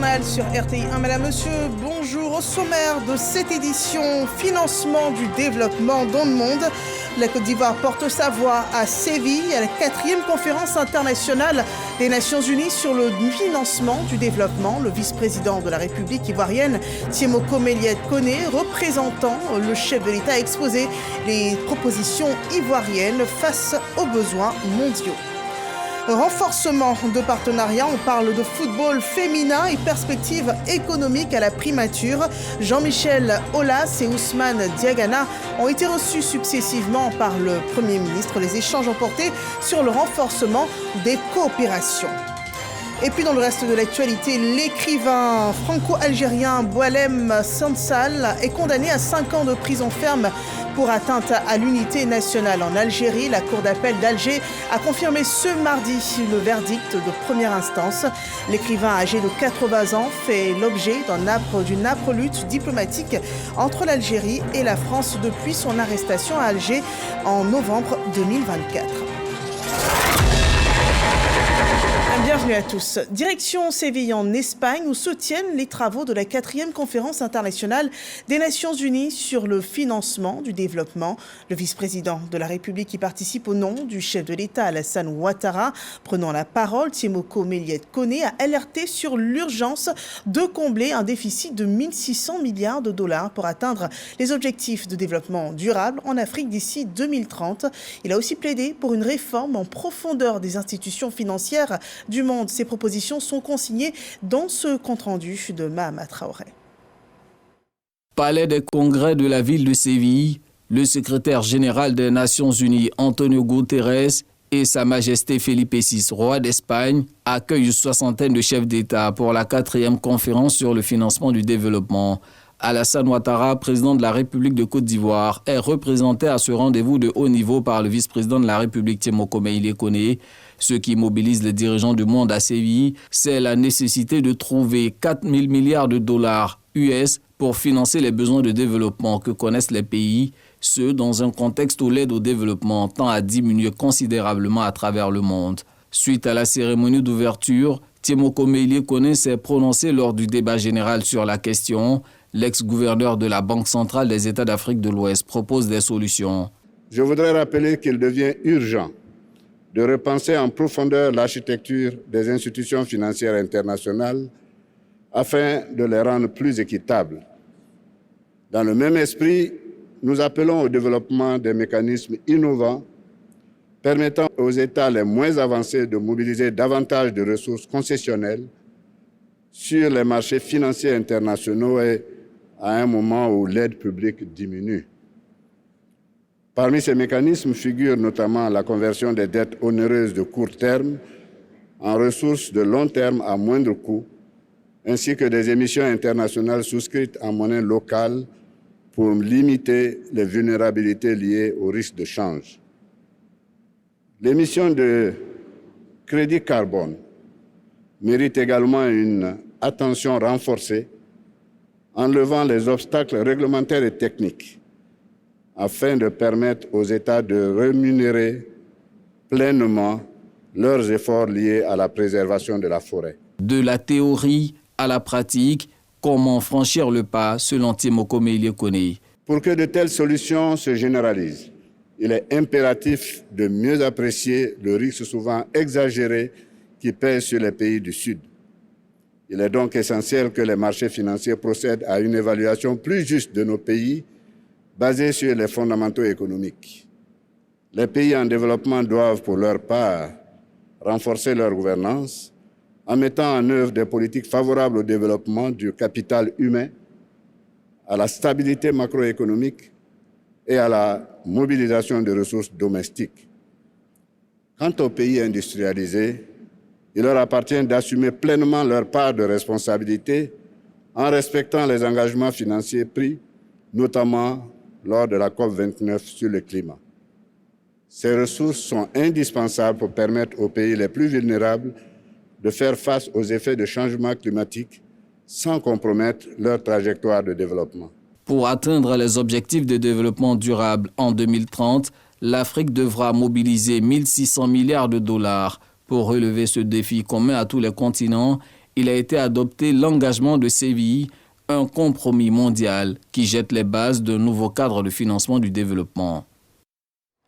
journal sur RTI1. Madame, monsieur, bonjour. Au sommaire de cette édition, financement du développement dans le monde. La Côte d'Ivoire porte sa voix à Séville, à la 4e conférence internationale des Nations Unies sur le financement du développement. Le vice-président de la République ivoirienne, Tiemoko Méliès Koné, représentant le chef de l'État, a exposé les propositions ivoiriennes face aux besoins mondiaux. Renforcement de partenariats, on parle de football féminin et perspectives économiques à la primature. Jean-Michel Aulas et Ousmane Diagana ont été reçus successivement par le Premier ministre. Les échanges ont porté sur le renforcement des coopérations. Et puis dans le reste de l'actualité, l'écrivain franco-algérien Boualem Sansal est condamné à 5 ans de prison ferme pour atteinte à l'unité nationale en Algérie. La Cour d'appel d'Alger a confirmé ce mardi le verdict de première instance. L'écrivain âgé de 80 ans fait l'objet d'une âpre lutte diplomatique entre l'Algérie et la France depuis son arrestation à Alger en novembre 2024. Bienvenue à tous. Direction Séville en Espagne où se tiennent les travaux de la 4e conférence internationale des Nations Unies sur le financement du développement. Le vice-président de la République y participe au nom du chef de l'État Alassane Ouattara. Prenant la parole, Tiemoko Méliès Koné a alerté sur l'urgence de combler un déficit de 1600 milliards de dollars pour atteindre les objectifs de développement durable en Afrique d'ici 2030. Il a aussi plaidé pour une réforme en profondeur des institutions financières du monde. Ces propositions sont consignées dans ce compte-rendu de Mahama Traoré. Palais des congrès de la ville de Séville, le secrétaire général des Nations Unies, Antonio Guterres, et Sa Majesté Felipe VI, roi d'Espagne, accueillent une soixantaine de chefs d'État pour la 4e conférence sur le financement du développement. Alassane Ouattara, président de la République de Côte d'Ivoire, est représenté à ce rendez-vous de haut niveau par le vice-président de la République, Tiemoko Méliès Koné. Ce qui mobilise les dirigeants du monde à Séville, c'est la nécessité de trouver 4 000 milliards de dollars US pour financer les besoins de développement que connaissent les pays, ce dans un contexte où l'aide au développement tend à diminuer considérablement à travers le monde. Suite à la cérémonie d'ouverture, Tiemoko Méliès Koné s'est prononcé lors du débat général sur la question. L'ex-gouverneur de la Banque centrale des États d'Afrique de l'Ouest propose des solutions. Je voudrais rappeler qu'il devient urgent de repenser en profondeur l'architecture des institutions financières internationales afin de les rendre plus équitables. Dans le même esprit, nous appelons au développement des mécanismes innovants permettant aux États les moins avancés de mobiliser davantage de ressources concessionnelles sur les marchés financiers internationaux et à un moment où l'aide publique diminue. Parmi ces mécanismes figure notamment la conversion des dettes onéreuses de court terme en ressources de long terme à moindre coût, ainsi que des émissions internationales souscrites en monnaie locale pour limiter les vulnérabilités liées au risque de change. L'émission de crédit carbone mérite également une attention renforcée en levant les obstacles réglementaires et techniques afin de permettre aux États de rémunérer pleinement leurs efforts liés à la préservation de la forêt. De la théorie à la pratique, comment franchir le pas selon Tiemoko Méliès Koné? Pour que de telles solutions se généralisent, il est impératif de mieux apprécier le risque souvent exagéré qui pèse sur les pays du Sud. Il est donc essentiel que les marchés financiers procèdent à une évaluation plus juste de nos pays basée sur les fondamentaux économiques. Les pays en développement doivent, pour leur part, renforcer leur gouvernance en mettant en œuvre des politiques favorables au développement du capital humain, à la stabilité macroéconomique et à la mobilisation de ressources domestiques. Quant aux pays industrialisés, il leur appartient d'assumer pleinement leur part de responsabilité en respectant les engagements financiers pris, notamment lors de la COP29 sur le climat. Ces ressources sont indispensables pour permettre aux pays les plus vulnérables de faire face aux effets de changement climatique sans compromettre leur trajectoire de développement. Pour atteindre les objectifs de développement durable en 2030, l'Afrique devra mobiliser 1600 milliards de dollars pour relever ce défi commun à tous les continents il a été adopté l'engagement de Séville, un compromis mondial qui jette les bases d'un nouveau cadre de financement du développement.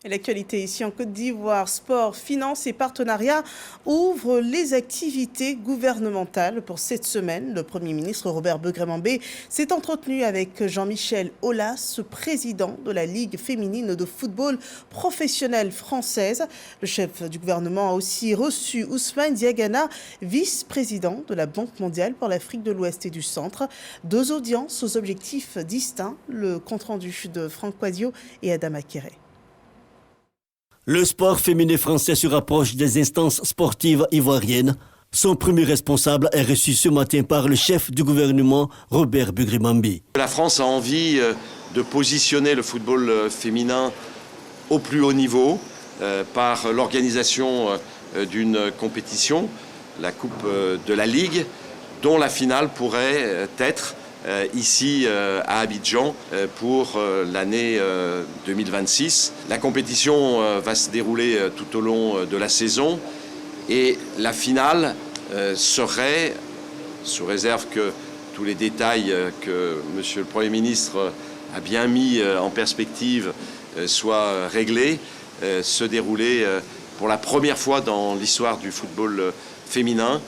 Et l'actualité ici en Côte d'Ivoire, sport, finances et partenariats ouvrent les activités gouvernementales pour cette semaine. Le Premier ministre Robert Begré-Mambé s'est entretenu avec Jean-Michel Aulas, président de la Ligue féminine de football professionnelle française. Le chef du gouvernement a aussi reçu Ousmane Diagana, vice-président de la Banque mondiale pour l'Afrique de l'Ouest et du Centre. 2 audiences aux objectifs distincts. Le compte-rendu de Franck Quasio et Adam Akere. Le sport féminin français se rapproche des instances sportives ivoiriennes. Son premier responsable est reçu ce matin par le chef du gouvernement, Robert Begré-Mambé. La France a envie de positionner le football féminin au plus haut niveau par l'organisation d'une compétition, la Coupe de la Ligue, dont la finale pourrait être ici à Abidjan pour l'année 2026. La compétition va se dérouler tout au long de la saison et la finale serait, sous réserve que tous les détails que Monsieur le Premier ministre a bien mis en perspective soient réglés, se dérouler pour la première fois dans l'histoire du football féminin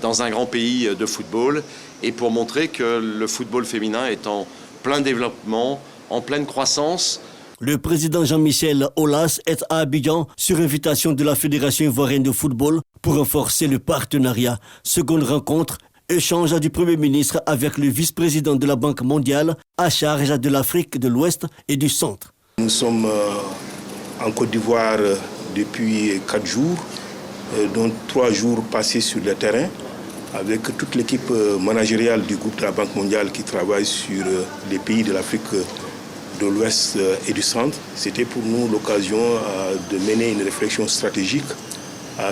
dans un grand pays de football, et pour montrer que le football féminin est en plein développement, en pleine croissance. Le président Jean-Michel Aulas est à Abidjan sur invitation de la Fédération ivoirienne de football pour renforcer le partenariat. Seconde rencontre, échange du Premier ministre avec le vice-président de la Banque mondiale à charge de l'Afrique de l'Ouest et du Centre. Nous sommes en Côte d'Ivoire depuis 4 jours, dont 3 jours passés sur le terrain, avec toute l'équipe managériale du groupe de la Banque mondiale qui travaille sur les pays de l'Afrique de l'Ouest et du Centre. C'était pour nous l'occasion de mener une réflexion stratégique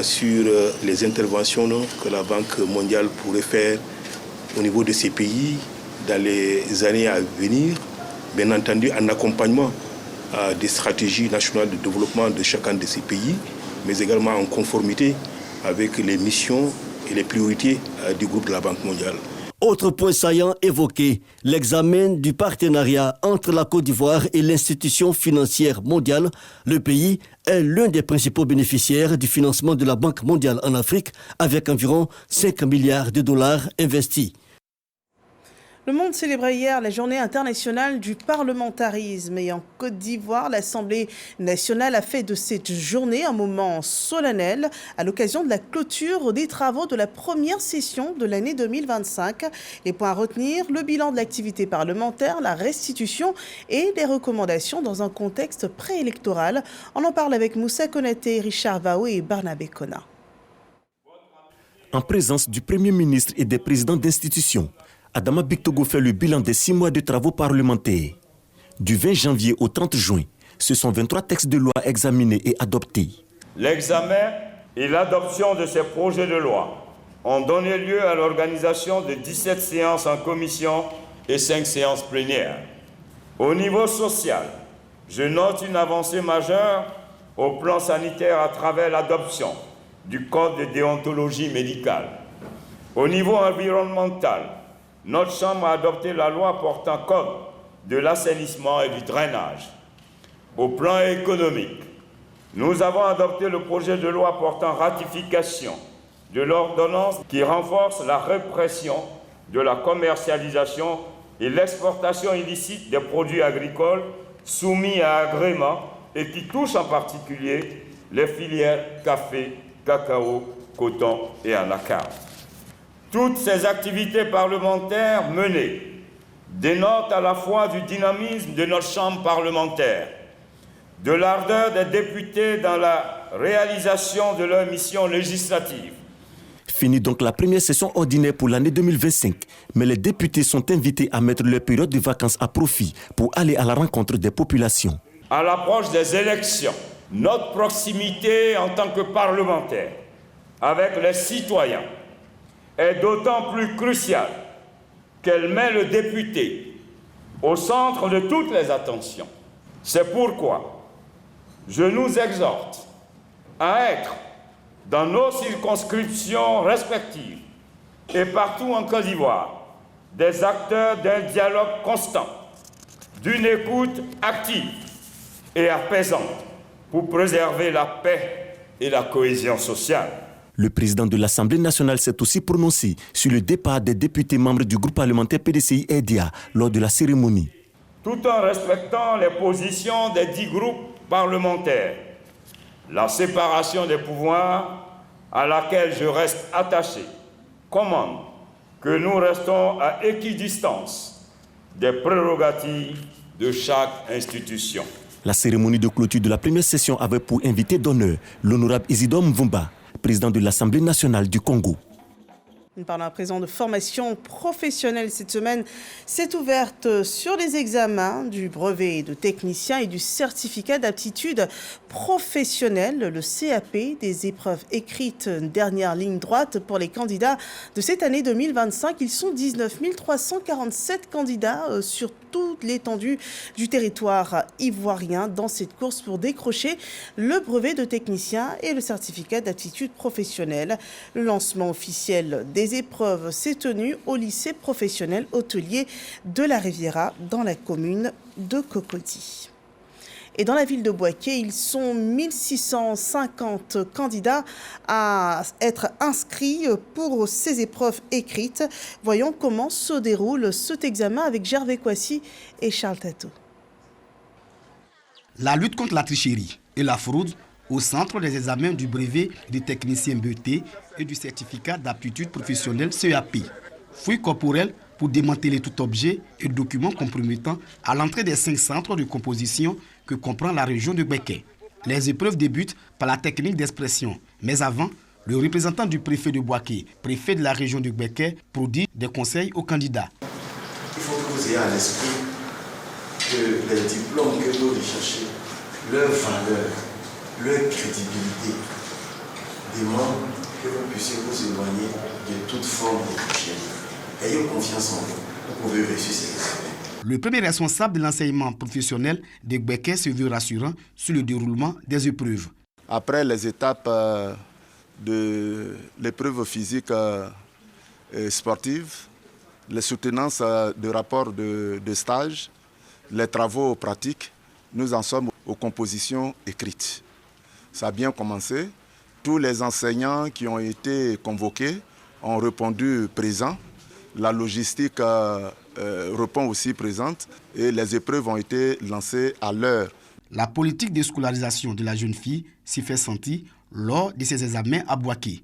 sur les interventions que la Banque mondiale pourrait faire au niveau de ces pays dans les années à venir, bien entendu en accompagnement des stratégies nationales de développement de chacun de ces pays, mais également en conformité avec les missions et les priorités du groupe de la Banque mondiale. Autre point saillant évoqué, l'examen du partenariat entre la Côte d'Ivoire et l'institution financière mondiale. Le pays est l'un des principaux bénéficiaires du financement de la Banque mondiale en Afrique, avec environ 5 milliards de dollars investis. Le monde célébrait hier la journée internationale du parlementarisme et en Côte d'Ivoire, l'Assemblée nationale a fait de cette journée un moment solennel à l'occasion de la clôture des travaux de la première session de l'année 2025. Les points à retenir, le bilan de l'activité parlementaire, la restitution et les recommandations dans un contexte préélectoral. On en parle avec Moussa Konaté, Richard Vao et Barnabé Kona. En présence du Premier ministre et des présidents d'institutions, Adama Bictogo fait le bilan des 6 mois de travaux parlementaires. Du 20 janvier au 30 juin, ce sont 23 textes de loi examinés et adoptés. L'examen et l'adoption de ces projets de loi ont donné lieu à l'organisation de 17 séances en commission et 5 séances plénières. Au niveau social, je note une avancée majeure au plan sanitaire à travers l'adoption du code de déontologie médicale. Au niveau environnemental, notre Chambre a adopté la loi portant code de l'assainissement et du drainage. Au plan économique, nous avons adopté le projet de loi portant ratification de l'ordonnance qui renforce la répression de la commercialisation et l'exportation illicite des produits agricoles soumis à agrément et qui touche en particulier les filières café, cacao, coton et anacarde. Toutes ces activités parlementaires menées dénotent à la fois du dynamisme de notre Chambre parlementaire, de l'ardeur des députés dans la réalisation de leur mission législative. Fini donc la première session ordinaire pour l'année 2025, mais les députés sont invités à mettre leur période de vacances à profit pour aller à la rencontre des populations. À l'approche des élections, notre proximité en tant que parlementaires avec les citoyens est d'autant plus cruciale qu'elle met le député au centre de toutes les attentions. C'est pourquoi je nous exhorte à être dans nos circonscriptions respectives et partout en Côte d'Ivoire, des acteurs d'un dialogue constant, d'une écoute active et apaisante pour préserver la paix et la cohésion sociale. Le président de l'Assemblée nationale s'est aussi prononcé sur le départ des députés membres du groupe parlementaire PDCI-EDIA lors de la cérémonie. Tout en respectant les positions des 10 groupes parlementaires, la séparation des pouvoirs à laquelle je reste attaché commande que nous restons à équidistance des prérogatives de chaque institution. La cérémonie de clôture de la première session avait pour invité d'honneur l'honorable Isidore Mvumba, président de l'Assemblée nationale du Congo. Nous parlons à présent de formation professionnelle. Cette semaine s'est ouverte sur les examens du brevet de technicien et du certificat d'aptitude professionnelle, le CAP, des épreuves écrites, dernière ligne droite pour les candidats de cette année 2025. Ils sont 19 347 candidats sur toute l'étendue du territoire ivoirien dans cette course pour décrocher le brevet de technicien et le certificat d'aptitude professionnelle. Le lancement officiel des épreuves s'est tenu au lycée professionnel hôtelier de la Riviera dans la commune de Cocody. Et dans la ville de Bouaké, ils sont 1650 candidats à être inscrits pour ces épreuves écrites. Voyons comment se déroule cet examen avec Gervais Kouassi et Charles Tatou. La lutte contre la tricherie et la fraude au centre des examens du brevet de technicien BET et du certificat d'aptitude professionnelle CAP. Fouille corporelle pour démanteler tout objet et document compromettant à l'entrée des 5 centres de composition que comprend la région de Bouaké. Les épreuves débutent par la technique d'expression. Mais avant, le représentant du préfet de Bouaké, préfet de la région de Bouaké, prodigue des conseils aux candidats. Il faut que vous ayez à l'esprit que les diplômes que vous recherchez, leur valeur, leur crédibilité demandent que vous puissiez vous éloigner de toute forme de tricherie. Ayez confiance en vous, vous pouvez réussir ces examens. Le premier responsable de l'enseignement professionnel de Bouaké se veut rassurant sur le déroulement des épreuves. Après les étapes de l'épreuve physique et sportive, les soutenances de rapports de stage, les travaux pratiques, nous en sommes aux compositions écrites. Ça a bien commencé. Tous les enseignants qui ont été convoqués ont répondu présents. La logistique répond aussi présente et les épreuves ont été lancées à l'heure. La politique de scolarisation de la jeune fille s'y fait sentir lors de ces examens à Bouaké.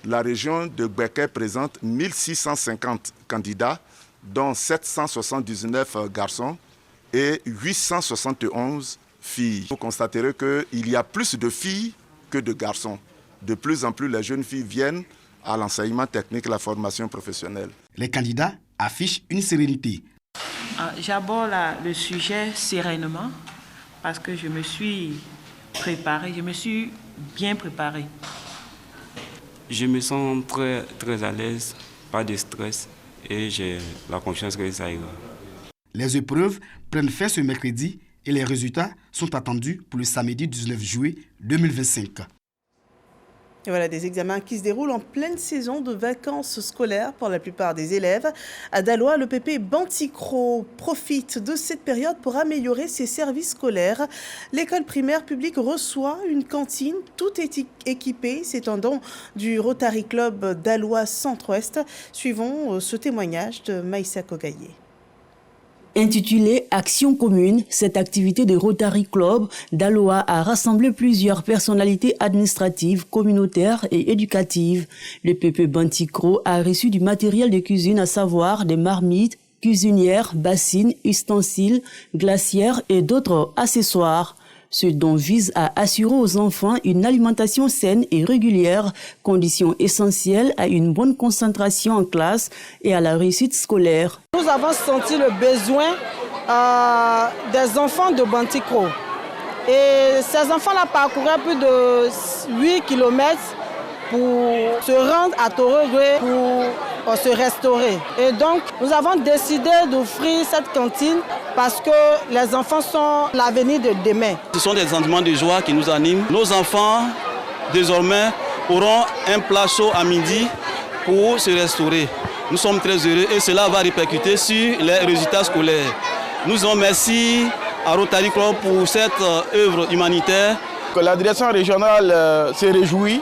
La région de Bouaké présente 1650 candidats, dont 779 garçons et 871 filles. Vous constaterez qu'il y a plus de filles que de garçons. De plus en plus, les jeunes filles viennent à l'enseignement technique et la formation professionnelle. Les candidats affichent une sérénité. J'aborde le sujet sereinement parce que je me suis préparé, je me suis bien préparé. Je me sens très à l'aise, pas de stress et j'ai la confiance que ça ira. Les épreuves prennent fin ce mercredi et les résultats sont attendus pour le samedi 19 juillet 2025. Et voilà des examens qui se déroulent en pleine saison de vacances scolaires pour la plupart des élèves. À Daloa, le PP Banticro profite de cette période pour améliorer ses services scolaires. L'école primaire publique reçoit une cantine, tout est équipé. C'est un don du Rotary Club Daloa Centre-Ouest. Suivons ce témoignage de Maïssa Kogaye. Intitulée Action commune, cette activité de Rotary Club d'Aloa a rassemblé plusieurs personnalités administratives, communautaires et éducatives. Le PP Banticro a reçu du matériel de cuisine, à savoir des marmites, cuisinières, bassines, ustensiles, glacières et d'autres accessoires. Ce don vise à assurer aux enfants une alimentation saine et régulière, condition essentielle à une bonne concentration en classe et à la réussite scolaire. Nous avons senti le besoin des enfants de Banticro. Et ces enfants-là parcouraient plus de 8 km pour se rendre à Torogwe pour se restaurer. Et donc, nous avons décidé d'offrir cette cantine parce que les enfants sont l'avenir de demain. Ce sont des sentiments de joie qui nous animent. Nos enfants, désormais, auront un plat chaud à midi pour se restaurer. Nous sommes très heureux et cela va répercuter sur les résultats scolaires. Nous disons merci à Rotary Club pour cette œuvre humanitaire. La direction régionale se réjouit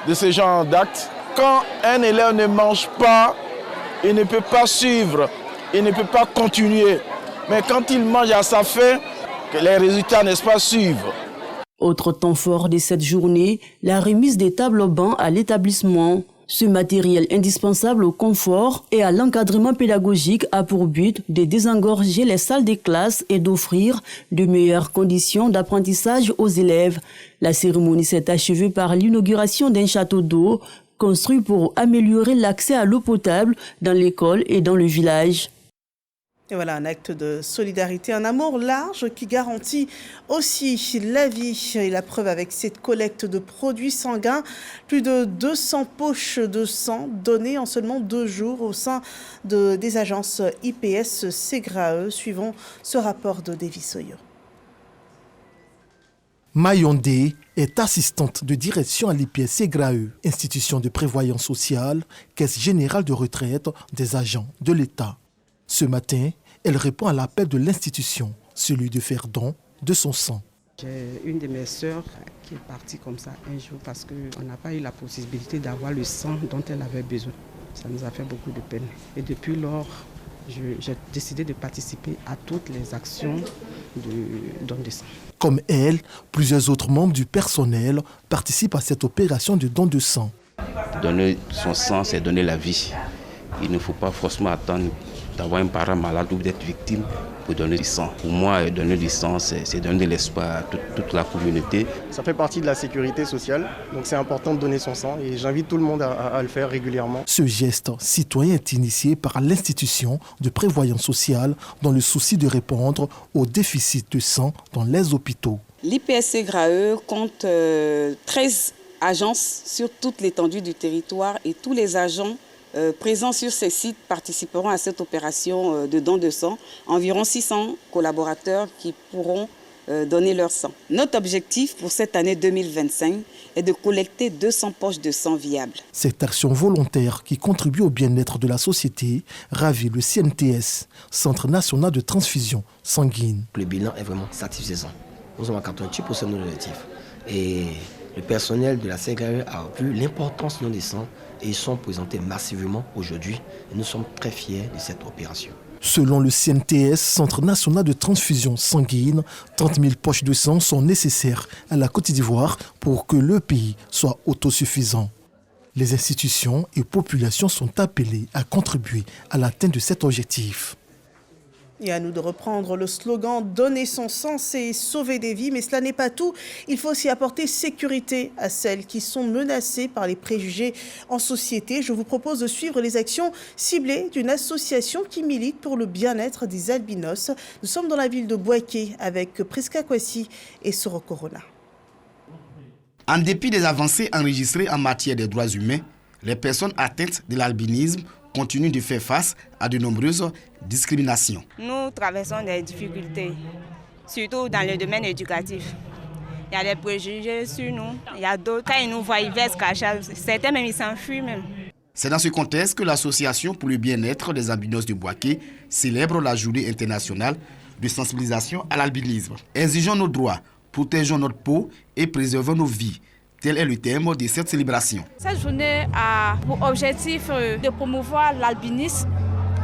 de ce genre d'actes. Quand un élève ne mange pas, il ne peut pas suivre, il ne peut pas continuer. Mais quand il mange à sa faim, que les résultats, n'est-ce pas, suivent. Autre temps fort de cette journée, la remise des tables bancs à l'établissement. Ce matériel indispensable au confort et à l'encadrement pédagogique a pour but de désengorger les salles des classes et d'offrir de meilleures conditions d'apprentissage aux élèves. La cérémonie s'est achevée par l'inauguration d'un château d'eau construit pour améliorer l'accès à l'eau potable dans l'école et dans le village. Et voilà un acte de solidarité, un amour large qui garantit aussi la vie. Et la preuve avec cette collecte de produits sanguins, plus de 200 poches de sang données en seulement 2 jours au sein des agences IPS Segrae, suivant ce rapport de Davis Soyo. Mayondé est assistante de direction à l'IPS Segrae, institution de prévoyance sociale, caisse générale de retraite des agents de l'État. Ce matin, elle répond à l'appel de l'institution, celui de faire don de son sang. J'ai une de mes sœurs qui est partie comme ça un jour parce qu'on n'a pas eu la possibilité d'avoir le sang dont elle avait besoin. Ça nous a fait beaucoup de peine. Et depuis lors, j'ai décidé de participer à toutes les actions de don de sang. Comme elle, plusieurs autres membres du personnel participent à cette opération de don de sang. Donner son sang, c'est donner la vie. Il ne faut pas forcément attendre d'avoir un parent malade ou d'être victime pour donner du sang. Pour moi, donner du sang, c'est donner l'espoir à toute la communauté. Ça fait partie de la sécurité sociale, donc c'est important de donner son sang et j'invite tout le monde à le faire régulièrement. Ce geste citoyen est initié par l'institution de prévoyance sociale dans le souci de répondre au déficit de sang dans les hôpitaux. L'IPS Segrae compte 13 agences sur toute l'étendue du territoire et tous les agents présents sur ces sites participeront à cette opération de don de sang. Environ 600 collaborateurs qui pourront donner leur sang. Notre objectif pour cette année 2025 est de collecter 200 poches de sang viables. Cette action volontaire qui contribue au bien-être de la société ravit le CNTS, Centre national de transfusion sanguine. Le bilan est vraiment satisfaisant. Nous sommes à 88% de nos objectifs. Et le personnel de la Segrae a vu l'importance de nos sangs et ils sont présentés massivement aujourd'hui. Et nous sommes très fiers de cette opération. Selon le CNTS, Centre national de transfusion sanguine, 30 000 poches de sang sont nécessaires à la Côte d'Ivoire pour que le pays soit autosuffisant. Les institutions et populations sont appelées à contribuer à l'atteinte de cet objectif. Et à nous de reprendre le slogan « Donner son sang, c'est sauver des vies ». Mais cela n'est pas tout. Il faut aussi apporter sécurité à celles qui sont menacées par les préjugés en société. Je vous propose de suivre les actions ciblées d'une association qui milite pour le bien-être des albinos. Nous sommes dans la ville de Bouaké avec Priska Kwasi et Soro Corona. En dépit des avancées enregistrées en matière des droits humains, les personnes atteintes de l'albinisme continuent de faire face à de nombreuses discriminations. Nous traversons des difficultés, surtout dans le domaine éducatif. Il y a des préjugés sur nous, il y a d'autres, quand ils nous voient, ils versent cachet, certains même ils s'enfuient même. C'est dans ce contexte que l'Association pour le bien-être des albinos de Bouaké célèbre la journée internationale de sensibilisation à l'albinisme. Exigeons nos droits, protégeons notre peau et préservons nos vies. Tel est le thème de cette célébration. Cette journée a pour objectif de promouvoir l'albinisme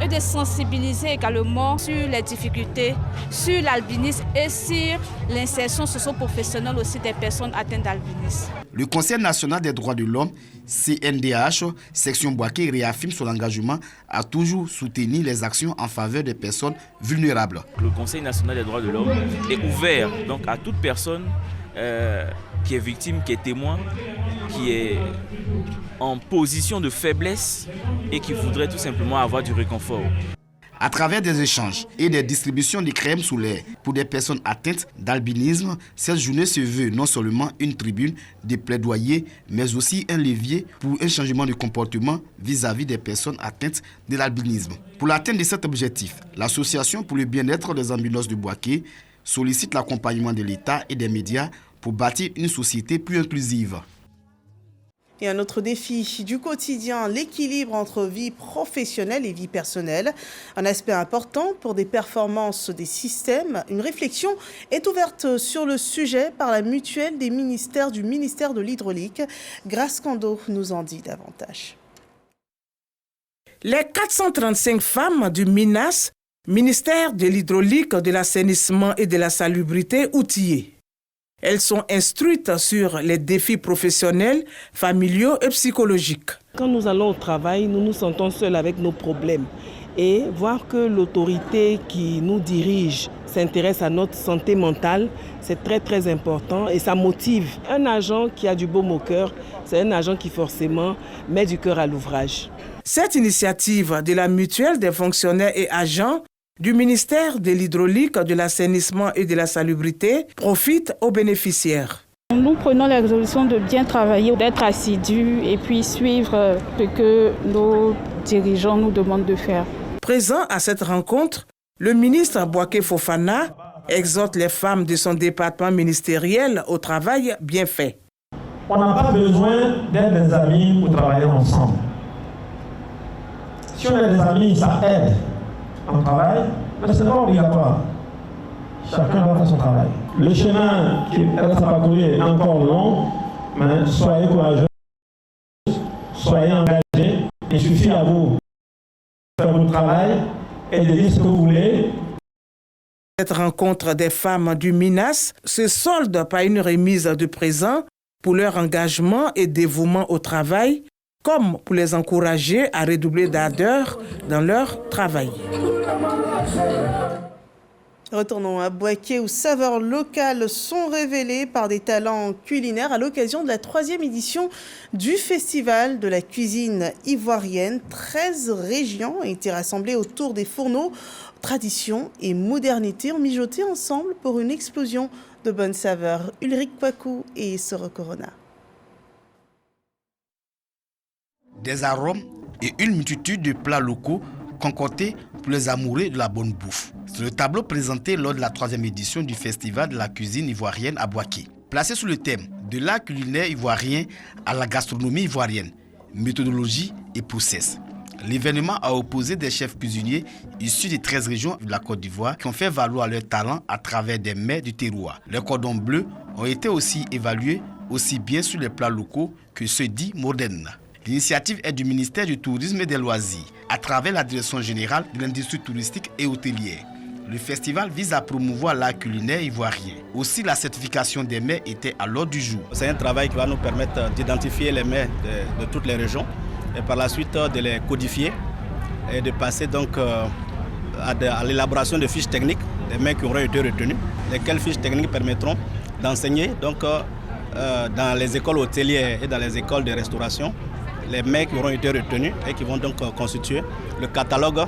et de sensibiliser également sur les difficultés, sur l'albinisme et sur l'insertion socio-professionnelle aussi des personnes atteintes d'albinisme. Le Conseil national des droits de l'homme, CNDH, section Bouaké, réaffirme son engagement à toujours soutenir les actions en faveur des personnes vulnérables. Le Conseil national des droits de l'homme est ouvert donc, à toute personne qui est victime, qui est témoin, qui est en position de faiblesse et qui voudrait tout simplement avoir du réconfort. À travers des échanges et des distributions de crèmes solaires pour des personnes atteintes d'albinisme, cette journée se veut non seulement une tribune de plaidoyer, mais aussi un levier pour un changement de comportement vis-à-vis des personnes atteintes de l'albinisme. Pour l'atteinte de cet objectif, l'Association pour le bien-être des albinos de Bouaké sollicite l'accompagnement de l'État et des médias pour bâtir une société plus inclusive. Et un autre défi du quotidien, l'équilibre entre vie professionnelle et vie personnelle. Un aspect important pour des performances des systèmes. Une réflexion est ouverte sur le sujet par la mutuelle des ministères du ministère de l'Hydraulique. Grace Kando nous en dit davantage. Les 435 femmes du MINAS, ministère de l'Hydraulique, de l'Assainissement et de la Salubrité, outillées. Elles sont instruites sur les défis professionnels, familiaux et psychologiques. Quand nous allons au travail, nous nous sentons seuls avec nos problèmes. Et voir que l'autorité qui nous dirige s'intéresse à notre santé mentale, c'est très très important et ça motive. Un agent qui a du baume au cœur, c'est un agent qui forcément met du cœur à l'ouvrage. Cette initiative de la mutuelle des fonctionnaires et agents du ministère de l'Hydraulique, de l'Assainissement et de la Salubrité profite aux bénéficiaires. Nous prenons la résolution de bien travailler, d'être assidus et puis suivre ce que nos dirigeants nous demandent de faire. Présent à cette rencontre, le ministre Bouaké Fofana exhorte les femmes de son département ministériel au travail bien fait. On n'a pas besoin d'être des amis pour travailler ensemble. Si on est des amis, ça aide. En travail, mais ce n'est pas obligatoire. Chacun doit faire son travail. Le chemin qui reste à parcourir est encore long, mais soyez courageux, soyez engagés. Il suffit à vous de faire votre travail et de dire ce que vous voulez. Cette rencontre des femmes du MINAS se solde par une remise de présents pour leur engagement et dévouement au travail, comme pour les encourager à redoubler d'ardeur dans leur travail. Retournons à Bouaké où saveurs locales sont révélées par des talents culinaires à l'occasion de la 3e édition du Festival de la cuisine ivoirienne. 13 régions ont été rassemblées autour des fourneaux. Tradition et modernité ont mijoté ensemble pour une explosion de bonnes saveurs. Ulrich Kwaku et Soro Corona. Des arômes et une multitude de plats locaux concoctés pour les amoureux de la bonne bouffe. C'est le tableau présenté lors de la 3e édition du Festival de la cuisine ivoirienne à Bouaké. Placé sous le thème de l'art culinaire ivoirien à la gastronomie ivoirienne, méthodologie et process. L'événement a opposé des chefs cuisiniers issus des 13 régions de la Côte d'Ivoire qui ont fait valoir leur talent à travers des mets du terroir. Les cordons bleus ont été aussi évalués aussi bien sur les plats locaux que ceux dits modernes. L'initiative est du ministère du Tourisme et des Loisirs, à travers la Direction générale de l'industrie touristique et hôtelière. Le festival vise à promouvoir l'art culinaire ivoirien. Aussi, la certification des mets était à l'ordre du jour. C'est un travail qui va nous permettre d'identifier les mets de toutes les régions et par la suite de les codifier et de passer donc à l'élaboration de fiches techniques, des mets qui auront été retenus, lesquelles fiches techniques permettront d'enseigner donc dans les écoles hôtelières et dans les écoles de restauration les mets qui auront été retenus et qui vont donc constituer le catalogue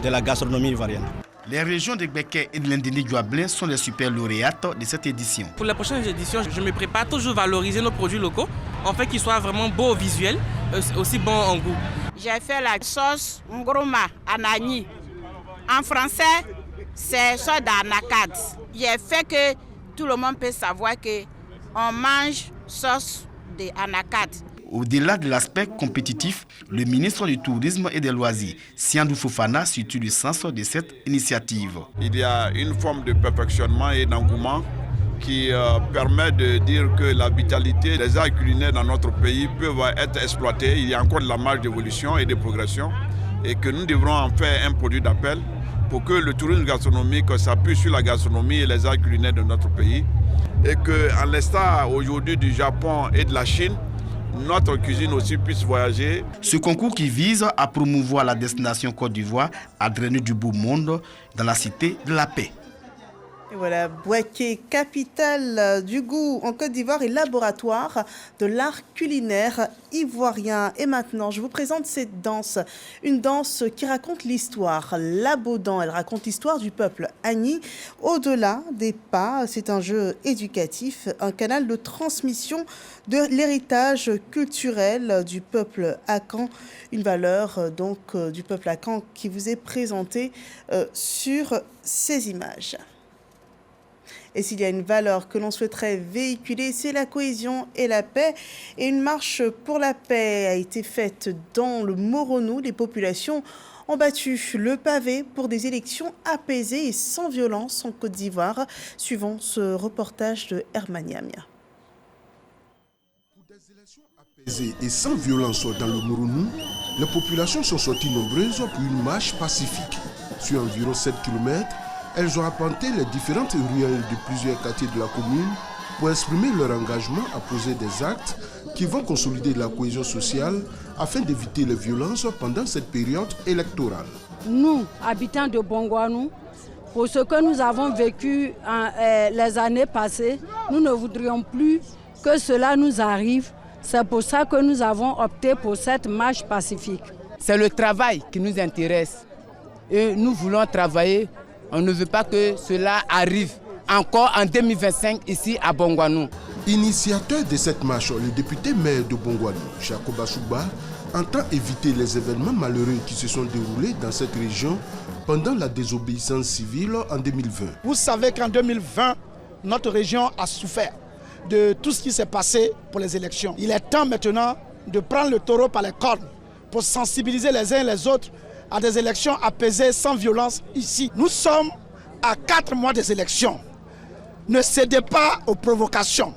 de la gastronomie ivoirienne. Les régions de Gbeke et de l'Indéni-Douablin sont les super lauréates de cette édition. Pour les prochaines éditions, je me prépare toujours à valoriser nos produits locaux, en fait qu'ils soient vraiment beaux au visuel, aussi bons en goût. J'ai fait la sauce Ngroma Anani. En français, c'est sauce d'anakad. J'ai fait que tout le monde peut savoir qu'on mange sauce d'anakad. Au-delà de l'aspect compétitif, le ministre du Tourisme et des Loisirs, Siandou Fofana, situe le sens de cette initiative. Il y a une forme de perfectionnement et d'engouement qui permet de dire que la vitalité des arts culinaires dans notre pays peuvent être exploités. Il y a encore de la marge d'évolution et de progression et que nous devrons en faire un produit d'appel pour que le tourisme gastronomique s'appuie sur la gastronomie et les arts culinaires de notre pays et qu'en l'instar aujourd'hui du Japon et de la Chine, notre cuisine aussi puisse voyager. Ce concours qui vise à promouvoir la destination Côte d'Ivoire a drainé du beau monde dans la cité de la paix. Et voilà, Bouaké, capitale du goût en Côte d'Ivoire et laboratoire de l'art culinaire ivoirien. Et maintenant, je vous présente cette danse. Une danse qui raconte l'histoire. L'Abodan, elle raconte l'histoire du peuple Agni. Au-delà des pas, c'est un jeu éducatif, un canal de transmission de l'héritage culturel du peuple Akan. Une valeur donc du peuple Akan qui vous est présentée sur ces images. Et s'il y a une valeur que l'on souhaiterait véhiculer, c'est la cohésion et la paix. Et une marche pour la paix a été faite dans le Moronou. Les populations ont battu le pavé pour des élections apaisées et sans violence en Côte d'Ivoire. Suivons ce reportage de Hermaniamia. Et sans violence dans le Moronou, les populations sont sorties nombreuses pour une marche pacifique. Sur environ 7 km, elles ont arpenté les différentes ruelles de plusieurs quartiers de la commune pour exprimer leur engagement à poser des actes qui vont consolider la cohésion sociale afin d'éviter les violences pendant cette période électorale. Nous, habitants de Bongouanou, pour ce que nous avons vécu les années passées, nous ne voudrions plus que cela nous arrive. C'est pour ça que nous avons opté pour cette marche pacifique. C'est le travail qui nous intéresse et nous voulons travailler. On ne veut pas que cela arrive encore en 2025 ici à Bongouanou. Initiateur de cette marche, le député maire de Bongouanou, Jacob Souba, entend éviter les événements malheureux qui se sont déroulés dans cette région pendant la désobéissance civile en 2020. Vous savez qu'en 2020, notre région a souffert de tout ce qui s'est passé pour les élections. Il est temps maintenant de prendre le taureau par les cornes pour sensibiliser les uns et les autres à des élections apaisées sans violence ici. Nous sommes à 4 mois des élections. Ne cédez pas aux provocations.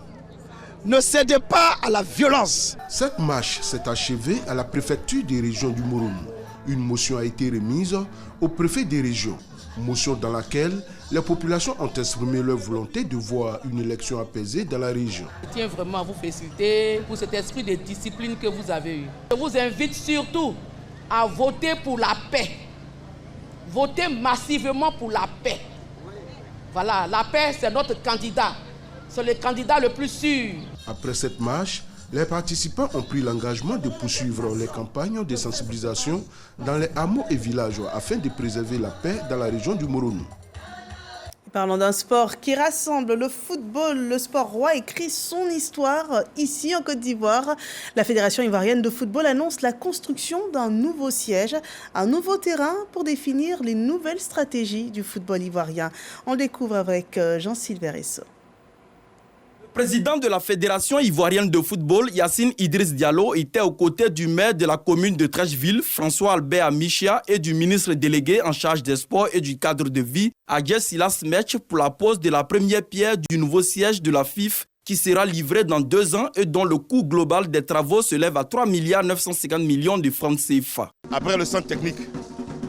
Ne cédez pas à la violence. Cette marche s'est achevée à la préfecture des régions du Moronou. Une motion a été remise au préfet des régions. Motion dans laquelle les populations ont exprimé leur volonté de voir une élection apaisée dans la région. Je tiens vraiment à vous féliciter pour cet esprit de discipline que vous avez eu. Je vous invite surtout à voter pour la paix. Votez massivement pour la paix. Voilà, la paix, c'est notre candidat. C'est le candidat le plus sûr. Après cette marche, les participants ont pris l'engagement de poursuivre les campagnes de sensibilisation dans les hameaux et villages afin de préserver la paix dans la région du Moronou. Parlons d'un sport qui rassemble le football. Le sport roi écrit son histoire ici en Côte d'Ivoire. La Fédération ivoirienne de football annonce la construction d'un nouveau siège, un nouveau terrain pour définir les nouvelles stratégies du football ivoirien. On découvre avec Jean-Sylvain Esso. Président de la Fédération ivoirienne de football, Yacine Idriss Diallo, était aux côtés du maire de la commune de Trècheville, François-Albert Amichia, et du ministre délégué en charge des sports et du cadre de vie, Adjé Silas Metch, pour la pose de la première pierre du nouveau siège de la FIF qui sera livré dans 2 ans et dont le coût global des travaux s'élève à 3 950 millions de francs CFA. Après le centre technique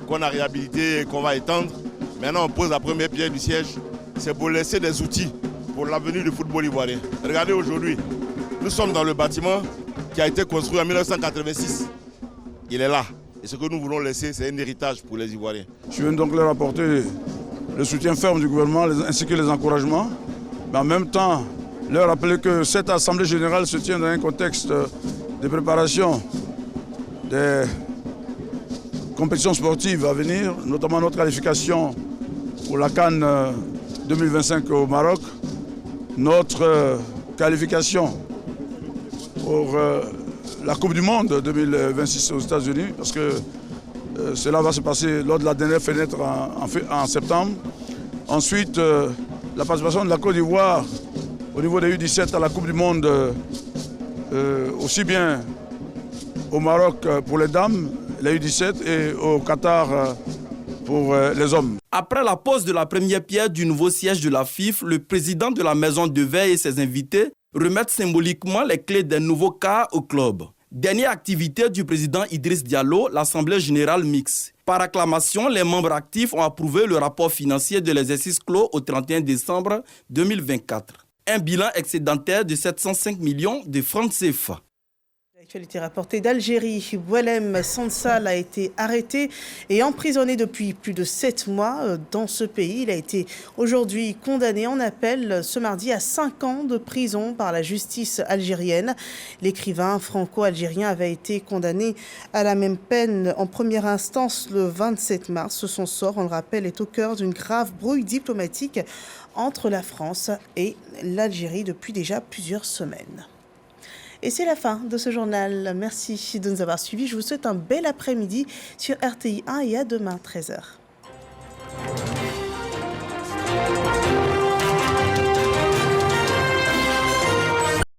qu'on a réhabilité et qu'on va étendre, maintenant on pose la première pierre du siège. C'est pour laisser des outils pour l'avenir du football ivoirien. Regardez aujourd'hui, nous sommes dans le bâtiment qui a été construit en 1986. Il est là. Et ce que nous voulons laisser, c'est un héritage pour les Ivoiriens. Je viens donc leur apporter le soutien ferme du gouvernement ainsi que les encouragements. Mais en même temps, leur rappeler que cette Assemblée générale se tient dans un contexte de préparation des compétitions sportives à venir, notamment notre qualification pour la CAN 2025 au Maroc, notre qualification pour la Coupe du Monde 2026 aux États-Unis, parce que cela va se passer lors de la dernière fenêtre en septembre. Ensuite, la participation de la Côte d'Ivoire au niveau des U17 à la Coupe du Monde, aussi bien au Maroc pour les dames, les U17, et au Qatar pour les hommes. Après la pose de la première pierre du nouveau siège de la FIF, le président de la maison de veille et ses invités remettent symboliquement les clés d'un nouveau cas au club. Dernière activité du président Idriss Diallo, l'Assemblée générale mixte. Par acclamation, les membres actifs ont approuvé le rapport financier de l'exercice clos au 31 décembre 2024. Un bilan excédentaire de 705 millions de francs CFA. L'actualité rapportée d'Algérie, Boualem Sansal a été arrêté et emprisonné depuis plus de 7 mois dans ce pays. Il a été aujourd'hui condamné en appel ce mardi à 5 ans de prison par la justice algérienne. L'écrivain franco-algérien avait été condamné à la même peine en première instance le 27 mars. Son sort, on le rappelle, est au cœur d'une grave brouille diplomatique entre la France et l'Algérie depuis déjà plusieurs semaines. Et c'est la fin de ce journal. Merci de nous avoir suivis. Je vous souhaite un bel après-midi sur RTI 1 et à demain 13h.